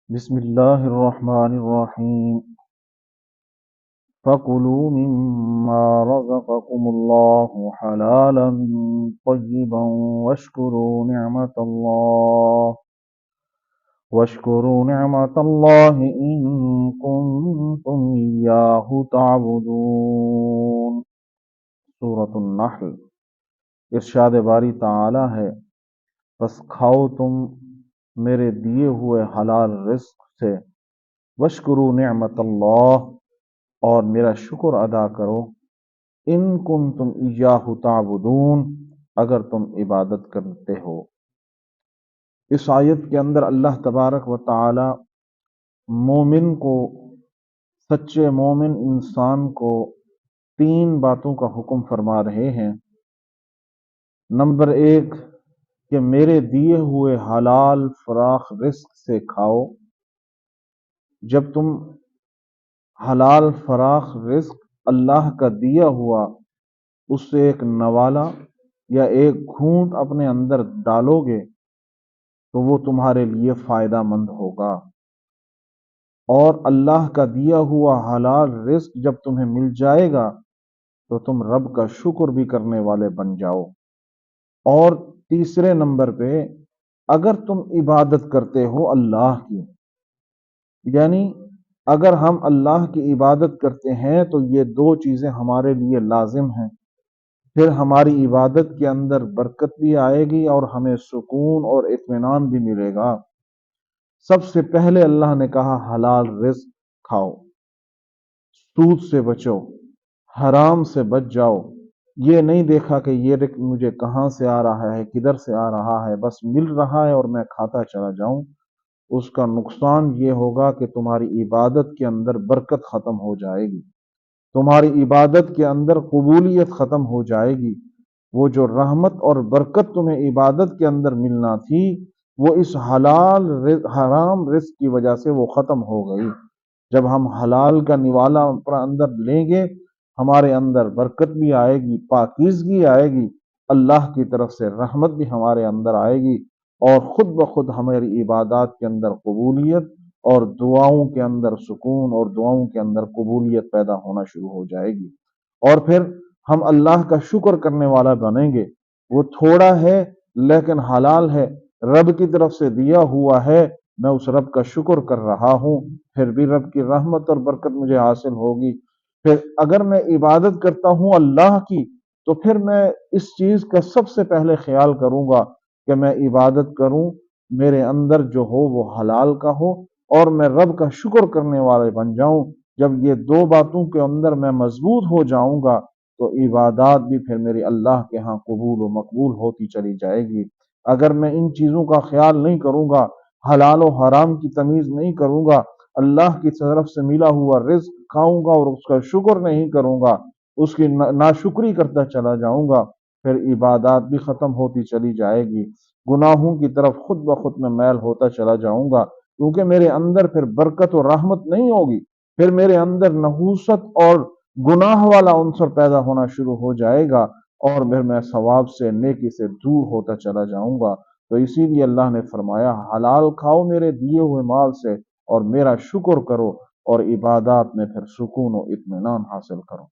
بسم اللہ الرحمن الرحیم فَكُلُوا مِمَّا رَزَقَكُمُ اللَّهُ حَلَالًا طَيِّبًا وَاشْكُرُوا نِعْمَةَ اللَّهِ إِن كُنتُمْ إِيَّاهُ تَعْبُدُونَ۔ سورۃ النحل۔ ارشاد باری تعالی ہے، بس کھاؤ تم میرے دیے ہوئے حلال رزق سے، واشکروا نعمت اللہ، اور میرا شکر ادا کرو، ان کنتم ایاہ تعبدون، اگر تم عبادت کرتے ہو۔ اس آیت کے اندر اللہ تبارک و تعالی مومن کو، سچے مومن انسان کو 3 باتوں کا حکم فرما رہے ہیں۔ نمبر 1 کہ میرے دیے ہوئے حلال فراخ رزق سے کھاؤ۔ جب تم حلال فراخ رزق اللہ کا دیا ہوا اس سے ایک نوالا یا ایک گھونٹ اپنے اندر ڈالو گے تو وہ تمہارے لیے فائدہ مند ہوگا، اور اللہ کا دیا ہوا حلال رزق جب تمہیں مل جائے گا تو تم رب کا شکر بھی کرنے والے بن جاؤ۔ اور تیسرے نمبر پہ، اگر تم عبادت کرتے ہو اللہ کی، یعنی اگر ہم اللہ کی عبادت کرتے ہیں تو یہ 2 چیزیں ہمارے لیے لازم ہیں، پھر ہماری عبادت کے اندر برکت بھی آئے گی اور ہمیں سکون اور اطمینان بھی ملے گا۔ سب سے پہلے اللہ نے کہا حلال رزق کھاؤ، سود سے بچو، حرام سے بچ جاؤ۔ یہ نہیں دیکھا کہ یہ رزق مجھے کہاں سے آ رہا ہے، کدھر سے آ رہا ہے، بس مل رہا ہے اور میں کھاتا چلا جاؤں۔ اس کا نقصان یہ ہوگا کہ تمہاری عبادت کے اندر برکت ختم ہو جائے گی، تمہاری عبادت کے اندر قبولیت ختم ہو جائے گی۔ وہ جو رحمت اور برکت تمہیں عبادت کے اندر ملنا تھی، وہ اس حرام رزق کی وجہ سے وہ ختم ہو گئی۔ جب ہم حلال کا نوالا اپنے اندر لیں گے، ہمارے اندر برکت بھی آئے گی، پاکیزگی آئے گی، اللہ کی طرف سے رحمت بھی ہمارے اندر آئے گی، اور خود بخود ہماری عبادات کے اندر قبولیت اور دعاؤں کے اندر سکون اور دعاؤں کے اندر قبولیت پیدا ہونا شروع ہو جائے گی، اور پھر ہم اللہ کا شکر کرنے والا بنیں گے۔ وہ تھوڑا ہے لیکن حلال ہے، رب کی طرف سے دیا ہوا ہے، میں اس رب کا شکر کر رہا ہوں، پھر بھی رب کی رحمت اور برکت مجھے حاصل ہوگی۔ پھر اگر میں عبادت کرتا ہوں اللہ کی تو پھر میں اس چیز کا سب سے پہلے خیال کروں گا کہ میں عبادت کروں، میرے اندر جو ہو وہ حلال کا ہو، اور میں رب کا شکر کرنے والے بن جاؤں۔ جب یہ 2 باتوں کے اندر میں مضبوط ہو جاؤں گا تو عبادات بھی پھر میری اللہ کے ہاں قبول و مقبول ہوتی چلی جائے گی۔ اگر میں ان چیزوں کا خیال نہیں کروں گا، حلال و حرام کی تمیز نہیں کروں گا، اللہ کی طرف سے ملا ہوا رزق کھاؤں گا اور اس کا شکر نہیں کروں گا، اس کی ناشکری کرتا چلا جاؤں گا، پھر عبادات بھی ختم ہوتی چلی جائے گی، گناہوں کی طرف خود بخود میں میل ہوتا چلا جاؤں گا، کیونکہ میرے اندر پھر برکت و رحمت نہیں ہوگی، پھر میرے اندر نحوست اور گناہ والا عنصر پیدا ہونا شروع ہو جائے گا، اور پھر میں ثواب سے، نیکی سے دور ہوتا چلا جاؤں گا۔ تو اسی لیے اللہ نے فرمایا حلال کھاؤ میرے دیے ہوئے مال سے، اور میرا شکر کرو، اور عبادات میں پھر سکون و اطمینان حاصل کرو۔